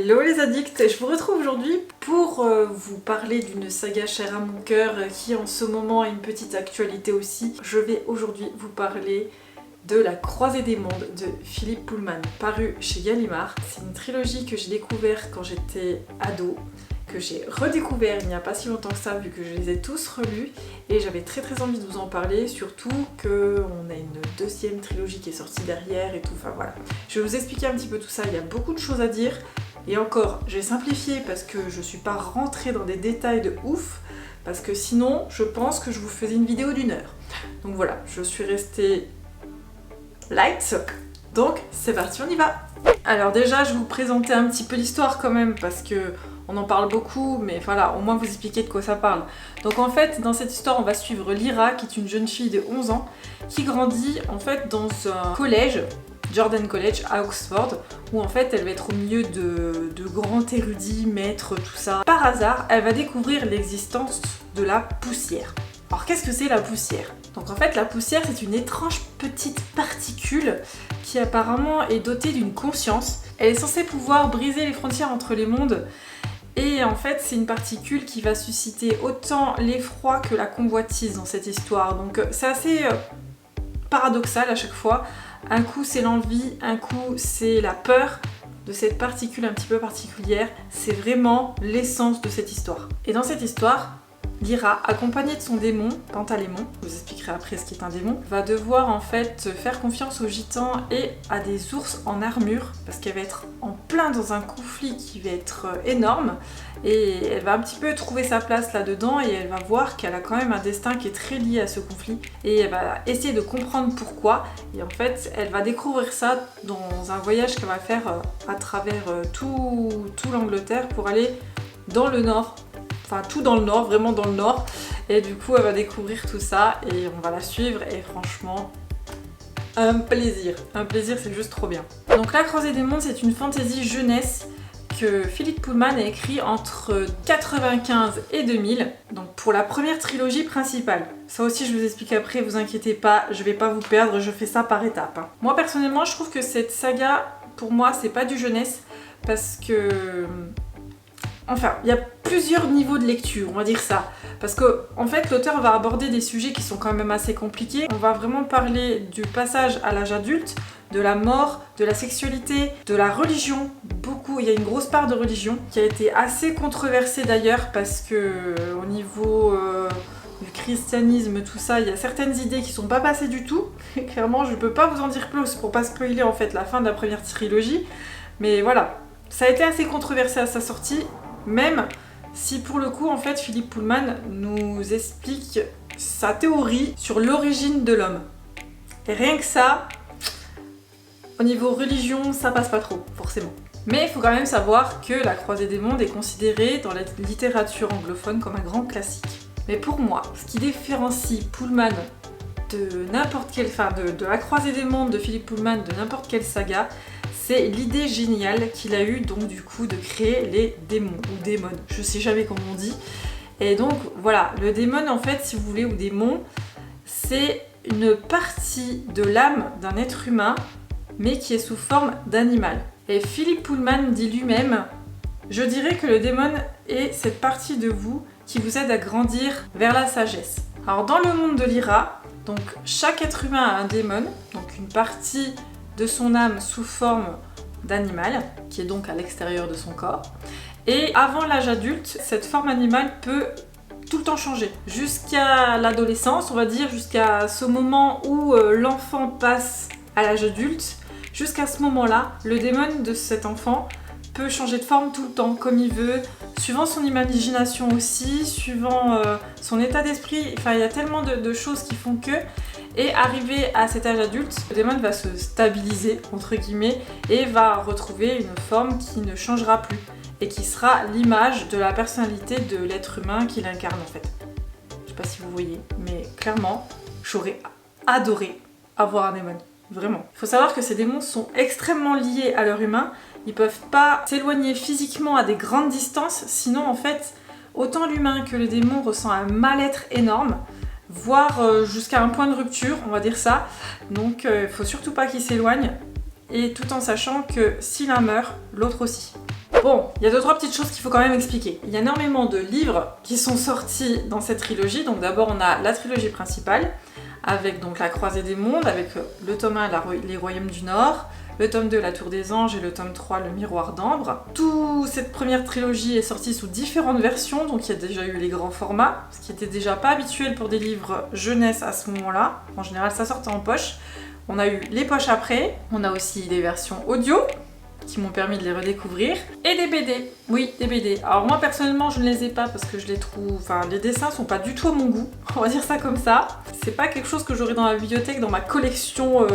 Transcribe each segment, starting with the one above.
Hello les addicts, je vous retrouve aujourd'hui pour vous parler d'une saga chère à mon cœur qui en ce moment a une petite actualité aussi. Je vais aujourd'hui vous parler de La Croisée des Mondes de Philippe Pullman, paru chez Gallimard. C'est une trilogie que j'ai découverte quand j'étais ado, que j'ai redécouvert il n'y a pas si longtemps que ça vu que je les ai tous relus et j'avais très envie de vous en parler, surtout qu'on a une deuxième trilogie qui est sortie derrière et tout, enfin voilà. Je vais vous expliquer un petit peu tout ça, il y a beaucoup de choses à dire et encore, j'ai simplifié parce que je suis pas rentrée dans des détails de ouf parce que sinon je pense que je vous faisais une vidéo d'1 heure. Donc voilà, je suis restée light, donc c'est parti, on y va. Alors déjà je vais vous présenter un petit peu l'histoire quand même parce que on en parle beaucoup, mais voilà, au moins vous expliquer de quoi ça parle. Donc en fait, dans cette histoire, on va suivre Lyra, qui est une jeune fille de 11 ans, qui grandit en fait dans un collège, Jordan College, à Oxford, où en fait elle va être au milieu de grands érudits, maîtres, tout ça. Par hasard, elle va découvrir l'existence de la poussière. Alors qu'est-ce que c'est la poussière ? Donc en fait, la poussière, c'est une étrange petite particule qui apparemment est dotée d'une conscience. Elle est censée pouvoir briser les frontières entre les mondes. Et en fait, c'est une particule qui va susciter autant l'effroi que la convoitise dans cette histoire. Donc c'est assez paradoxal à chaque fois. Un coup, c'est l'envie, un coup, c'est la peur de cette particule un petit peu particulière. C'est vraiment l'essence de cette histoire. Et dans cette histoire, Lyra, accompagnée de son démon, Pantalémon, je vous expliquerai après ce qu'est un démon, va devoir en fait faire confiance aux gitans et à des ours en armure, parce qu'elle va être en plein dans un conflit qui va être énorme, et elle va un petit peu trouver sa place là-dedans, et elle va voir qu'elle a quand même un destin qui est très lié à ce conflit, et elle va essayer de comprendre pourquoi, et en fait elle va découvrir ça dans un voyage qu'elle va faire à travers tout l'Angleterre pour aller dans le nord. Enfin tout dans le nord, vraiment dans le nord. Et du coup elle va découvrir tout ça et on va la suivre et franchement un plaisir. Un plaisir, c'est juste trop bien. Donc La Croisée des Mondes, c'est une fantasy jeunesse que Philippe Pullman a écrit entre 95 et 2000, donc pour la première trilogie principale. Ça aussi je vous explique après, vous inquiétez pas, je vais pas vous perdre, je fais ça par étapes. Moi personnellement je trouve que cette saga, pour moi c'est pas du jeunesse parce que... Enfin, il y a plusieurs niveaux de lecture, on va dire ça. Parce que, en fait, l'auteur va aborder des sujets qui sont quand même assez compliqués. On va vraiment parler du passage à l'âge adulte, de la mort, de la sexualité, de la religion. Beaucoup, il y a une grosse part de religion qui a été assez controversée d'ailleurs parce que au niveau du christianisme, tout ça, il y a certaines idées qui sont pas passées du tout. Et clairement, je peux pas vous en dire plus pour pas spoiler en fait la fin de la première trilogie. Mais voilà, ça a été assez controversé à sa sortie. Même si pour le coup en fait Philippe Pullman nous explique sa théorie sur l'origine de l'homme. Et rien que ça, au niveau religion, ça passe pas trop, forcément. Mais il faut quand même savoir que La Croisée des Mondes est considérée dans la littérature anglophone comme un grand classique. Mais pour moi, ce qui différencie Pullman de n'importe quelle... Enfin, de La Croisée des Mondes de Philippe Pullman de n'importe quelle saga, c'est l'idée géniale qu'il a eue donc du coup de créer les démons ou démons, je sais jamais comment on dit. Et donc voilà, le démon en fait si vous voulez ou démon, c'est une partie de l'âme d'un être humain mais qui est sous forme d'animal. Et Philippe Pullman dit lui-même, je dirais que le démon est cette partie de vous qui vous aide à grandir vers la sagesse. Alors dans le monde de Lyra, donc chaque être humain a un démon, donc une partie de son âme sous forme d'animal, qui est donc à l'extérieur de son corps. Et avant l'âge adulte, cette forme animale peut tout le temps changer. Jusqu'à l'adolescence, on va dire, jusqu'à ce moment où l'enfant passe à l'âge adulte, jusqu'à ce moment-là, le démon de cet enfant peut changer de forme tout le temps, comme il veut, suivant son imagination aussi, suivant son état d'esprit. Enfin, il y a tellement de choses qui font que... Et arrivé à cet âge adulte, le démon va se stabiliser, entre guillemets, et va retrouver une forme qui ne changera plus, et qui sera l'image de la personnalité de l'être humain qu'il incarne en fait. Je sais pas si vous voyez, mais clairement, j'aurais adoré avoir un démon. Vraiment. Il faut savoir que ces démons sont extrêmement liés à leur humain, ils peuvent pas s'éloigner physiquement à des grandes distances, sinon en fait, autant l'humain que le démon ressent un mal-être énorme, voire jusqu'à un point de rupture, on va dire ça. Donc faut surtout pas qu'il s'éloigne, et tout en sachant que si l'un meurt, l'autre aussi. Bon, il y a 2-3 petites choses qu'il faut quand même expliquer. Il y a énormément de livres qui sont sortis dans cette trilogie. Donc d'abord on a la trilogie principale, avec donc la Croisée des Mondes, avec le tome 1, les Royaumes du Nord, le tome 2, la Tour des Anges, et le tome 3, le Miroir d'Ambre. Toute cette première trilogie est sortie sous différentes versions, donc il y a déjà eu les grands formats, ce qui était déjà pas habituel pour des livres jeunesse à ce moment-là. En général, ça sortait en poche. On a eu les poches après, on a aussi des versions audio, qui m'ont permis de les redécouvrir, et des BD. Oui, des BD. Alors moi personnellement je ne les ai pas parce que je les trouve... Enfin les dessins sont pas du tout à mon goût, on va dire ça comme ça. C'est pas quelque chose que j'aurais dans la bibliothèque, dans ma collection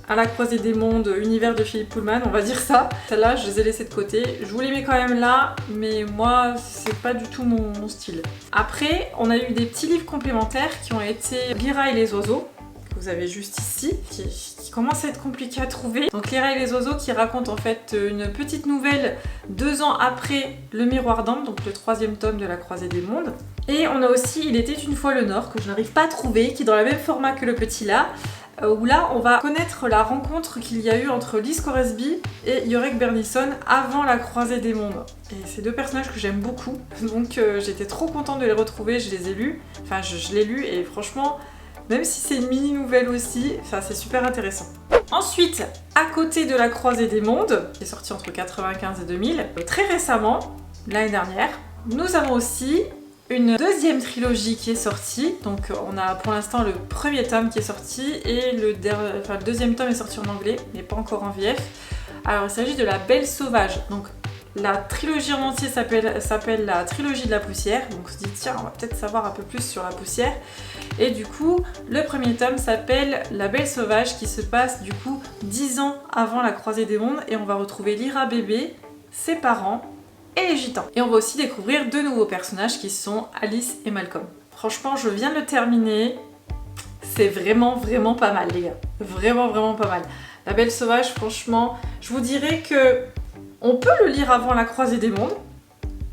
à la croisée des mondes, univers de Philippe Pullman, on va dire ça. Celles-là je les ai laissées de côté. Je vous les mets quand même là, mais moi c'est pas du tout mon style. Après on a eu des petits livres complémentaires qui ont été Lyra et les oiseaux, vous avez juste ici, qui commence à être compliqué à trouver. Donc Lyra et les oiseaux qui raconte en fait une petite nouvelle 2 ans après le Miroir d'Ambre, donc le 3e tome de la Croisée des Mondes. Et on a aussi Il était une fois le Nord, que je n'arrive pas à trouver, qui est dans le même format que le petit là, où là on va connaître la rencontre qu'il y a eu entre Lys Coresby et Iorek Bernison avant la Croisée des Mondes. Et c'est 2 personnages que j'aime beaucoup, donc j'étais trop contente de les retrouver, je les ai lus, enfin je l'ai lu et franchement... Même si c'est une mini-nouvelle aussi, enfin, c'est super intéressant. Ensuite, à côté de la Croisée des Mondes, qui est sortie entre 1995 et 2000, très récemment, l'année dernière, nous avons aussi une 2e trilogie qui est sortie. Donc on a pour l'instant le 1er tome qui est sorti et le 2e tome est sorti en anglais, mais pas encore en VF. Alors il s'agit de La Belle Sauvage. Donc la trilogie en entier s'appelle la trilogie de la poussière, donc on se dit tiens on va peut-être savoir un peu plus sur la poussière. Et du coup le 1er tome s'appelle La Belle Sauvage, qui se passe du coup 10 ans avant la Croisée des Mondes, et on va retrouver Lyra bébé, ses parents et les gitans. Et on va aussi découvrir 2 nouveaux personnages qui sont Alice et Malcolm. Franchement je viens de le terminer, c'est vraiment pas mal les gars, vraiment pas mal. La Belle Sauvage, franchement je vous dirais que on peut le lire avant la Croisée des Mondes.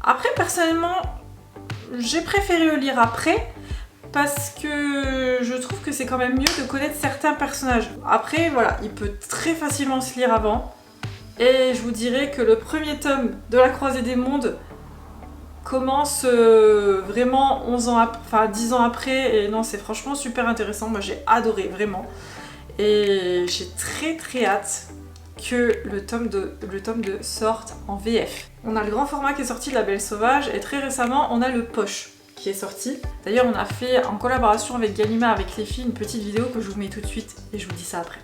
Après, personnellement, j'ai préféré le lire après parce que je trouve que c'est quand même mieux de connaître certains personnages. Après, voilà, il peut très facilement se lire avant. Et je vous dirais que le 1er tome de la Croisée des Mondes commence vraiment 10 ans après. Et non, c'est franchement super intéressant. Moi, j'ai adoré, vraiment. Et j'ai très hâte que le tome 2 sorte en VF. On a le grand format qui est sorti de La Belle Sauvage, et très récemment on a le poche qui est sorti. D'ailleurs on a fait en collaboration avec Gallimard, avec les filles, une petite vidéo que je vous mets tout de suite et je vous dis ça après.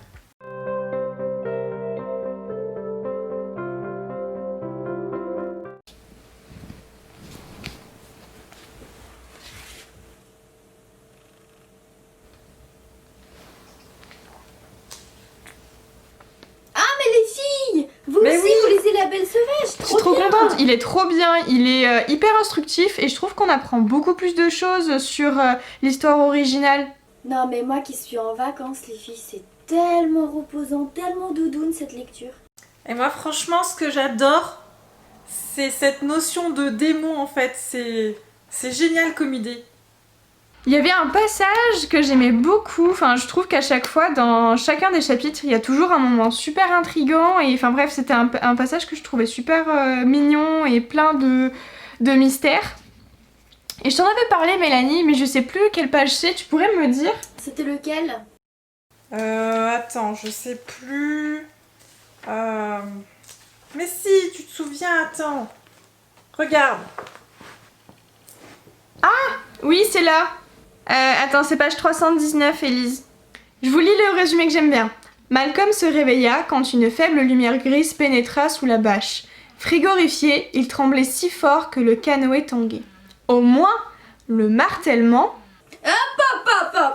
Je suis trop contente, il est trop bien, il est hyper instructif et je trouve qu'on apprend beaucoup plus de choses sur l'histoire originale. Non mais moi qui suis en vacances les filles, c'est tellement reposant, tellement doudoune cette lecture. Et moi franchement ce que j'adore, c'est cette notion de démon en fait, c'est génial comme idée. Il y avait un passage que j'aimais beaucoup, enfin je trouve qu'à chaque fois dans chacun des chapitres il y a toujours un moment super intriguant, et enfin bref c'était un passage que je trouvais super mignon et plein de mystères. Et je t'en avais parlé Mélanie, mais je sais plus quelle page c'est, tu pourrais me dire? C'était lequel? Attends, je sais plus... Mais si, tu te souviens, attends. Regarde. Ah oui c'est là. Attends, c'est page 319, Élise. Je vous lis le résumé que j'aime bien. Malcolm se réveilla quand une faible lumière grise pénétra sous la bâche. Frigorifié, il tremblait si fort que le canoë tanguait. Au moins, le martèlement...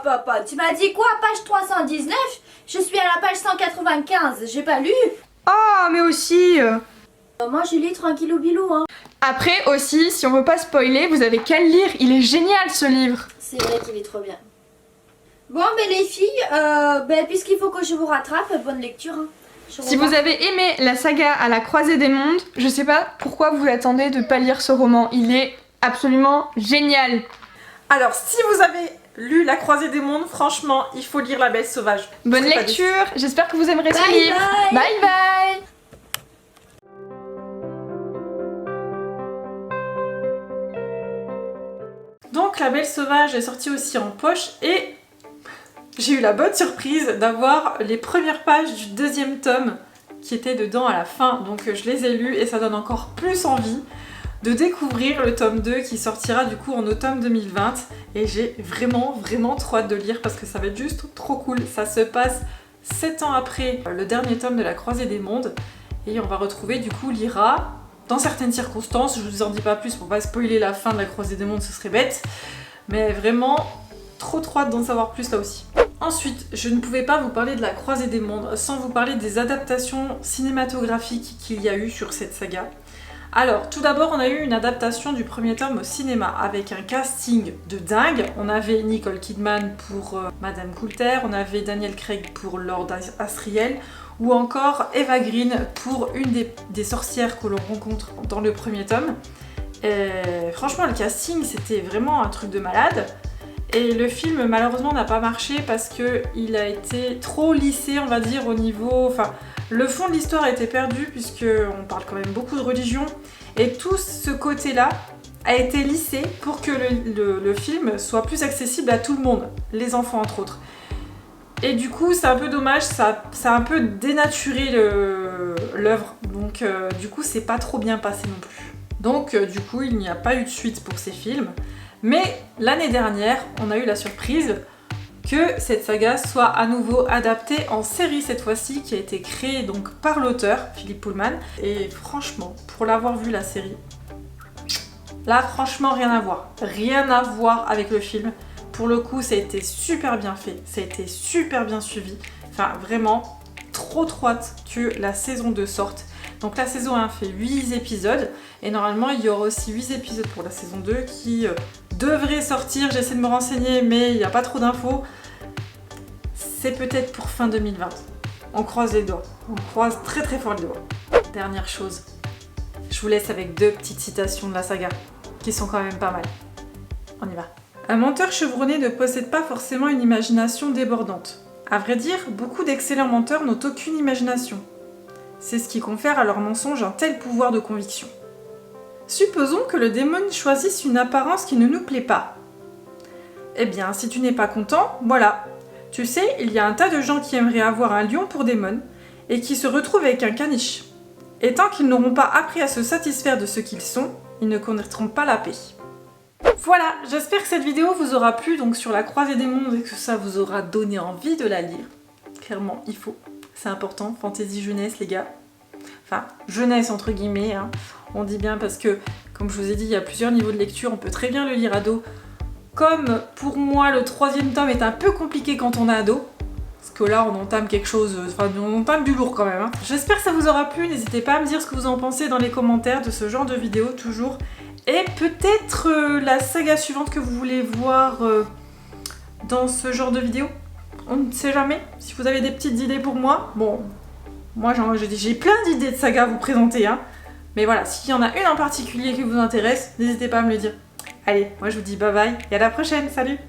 Papa, tu m'as dit quoi, page 319? Je suis à la page 195, j'ai pas lu. Oh, mais aussi... Moi je lis tranquillou bilou hein. Après aussi, si on veut pas spoiler, vous avez qu'à le lire, il est génial ce livre. C'est vrai qu'il est trop bien. Bon mais les filles, puisqu'il faut que je vous rattrape, bonne lecture hein. Si vous avez aimé la saga à la croisée des mondes, je sais pas pourquoi vous attendez de pas lire ce roman, il est absolument génial. Alors si vous avez lu La Croisée des Mondes, franchement il faut lire La Belle Sauvage. Bonne lecture, j'espère que vous aimerez ce livre. Bye bye. donc La Belle Sauvage est sortie aussi en poche et j'ai eu la bonne surprise d'avoir les premières pages du 2e tome qui étaient dedans à la fin. Donc je les ai lus et ça donne encore plus envie de découvrir le tome 2 qui sortira du coup en automne 2020. Et j'ai vraiment trop hâte de lire parce que ça va être juste trop cool. Ça se passe 7 ans après le dernier tome de La Croisée des Mondes. Et on va retrouver du coup Lyra dans certaines circonstances. Je vous en dis pas plus pour pas spoiler la fin de La Croisée des Mondes, ce serait bête. Mais vraiment trop hâte d'en savoir plus là aussi. Ensuite, je ne pouvais pas vous parler de La Croisée des Mondes sans vous parler des adaptations cinématographiques qu'il y a eu sur cette saga. Alors, tout d'abord, on a eu une adaptation du premier tome au cinéma avec un casting de dingue. On avait Nicole Kidman pour Madame Coulter, on avait Daniel Craig pour Lord Asriel, ou encore Eva Green pour une des sorcières que l'on rencontre dans le premier tome. Et franchement, le casting, c'était vraiment un truc de malade. Et le film, malheureusement, n'a pas marché parce qu'il a été trop lissé, on va dire, au niveau... Enfin, le fond de l'histoire a été perdu puisqu'on parle quand même beaucoup de religion. Et tout ce côté-là a été lissé pour que le film soit plus accessible à tout le monde, les enfants entre autres. Et du coup, c'est un peu dommage, ça a un peu dénaturé l'œuvre. Donc du coup, c'est pas trop bien passé non plus. Donc du coup, il n'y a pas eu de suite pour ces films. Mais l'année dernière, on a eu la surprise que cette saga soit à nouveau adaptée en série cette fois-ci, qui a été créée donc par l'auteur, Philippe Pullman. Et franchement, pour l'avoir vu la série, là franchement rien à voir. Rien à voir avec le film. Pour le coup, ça a été super bien fait, ça a été super bien suivi. Enfin vraiment, trop hâte que la saison 2 sorte. Donc la saison 1 fait 8 épisodes et normalement il y aura aussi 8 épisodes pour la saison 2 qui devrait sortir. J'essaie de me renseigner mais il n'y a pas trop d'infos. C'est peut-être pour fin 2020. On croise les doigts. On croise très fort les doigts. Dernière chose, je vous laisse avec 2 petites citations de la saga qui sont quand même pas mal. On y va. Un menteur chevronné ne possède pas forcément une imagination débordante. À vrai dire, beaucoup d'excellents menteurs n'ont aucune imagination. C'est ce qui confère à leur mensonge un tel pouvoir de conviction. Supposons que le démon choisisse une apparence qui ne nous plaît pas. Eh bien, si tu n'es pas content, voilà. Tu sais, il y a un tas de gens qui aimeraient avoir un lion pour démon et qui se retrouvent avec un caniche. Et tant qu'ils n'auront pas appris à se satisfaire de ce qu'ils sont, ils ne connaîtront pas la paix. Voilà, j'espère que cette vidéo vous aura plu donc sur La Croisée des Mondes et que ça vous aura donné envie de la lire. Clairement, il faut. C'est important, fantasy jeunesse les gars. Enfin, jeunesse entre guillemets, hein. On dit bien parce que, comme je vous ai dit, il y a plusieurs niveaux de lecture, on peut très bien le lire ado. Comme pour moi, le 3e tome est un peu compliqué quand on est ado. Parce que là, on entame quelque chose, enfin, on entame du lourd quand même. Hein. J'espère que ça vous aura plu, n'hésitez pas à me dire ce que vous en pensez dans les commentaires de ce genre de vidéo, toujours. Et peut-être la saga suivante que vous voulez voir dans ce genre de vidéo. On ne sait jamais. Si vous avez des petites idées pour moi, bon, moi j'ai plein d'idées de saga à vous présenter, hein. Mais voilà, s'il y en a une en particulier qui vous intéresse, n'hésitez pas à me le dire. Allez, moi je vous dis bye bye et à la prochaine, salut!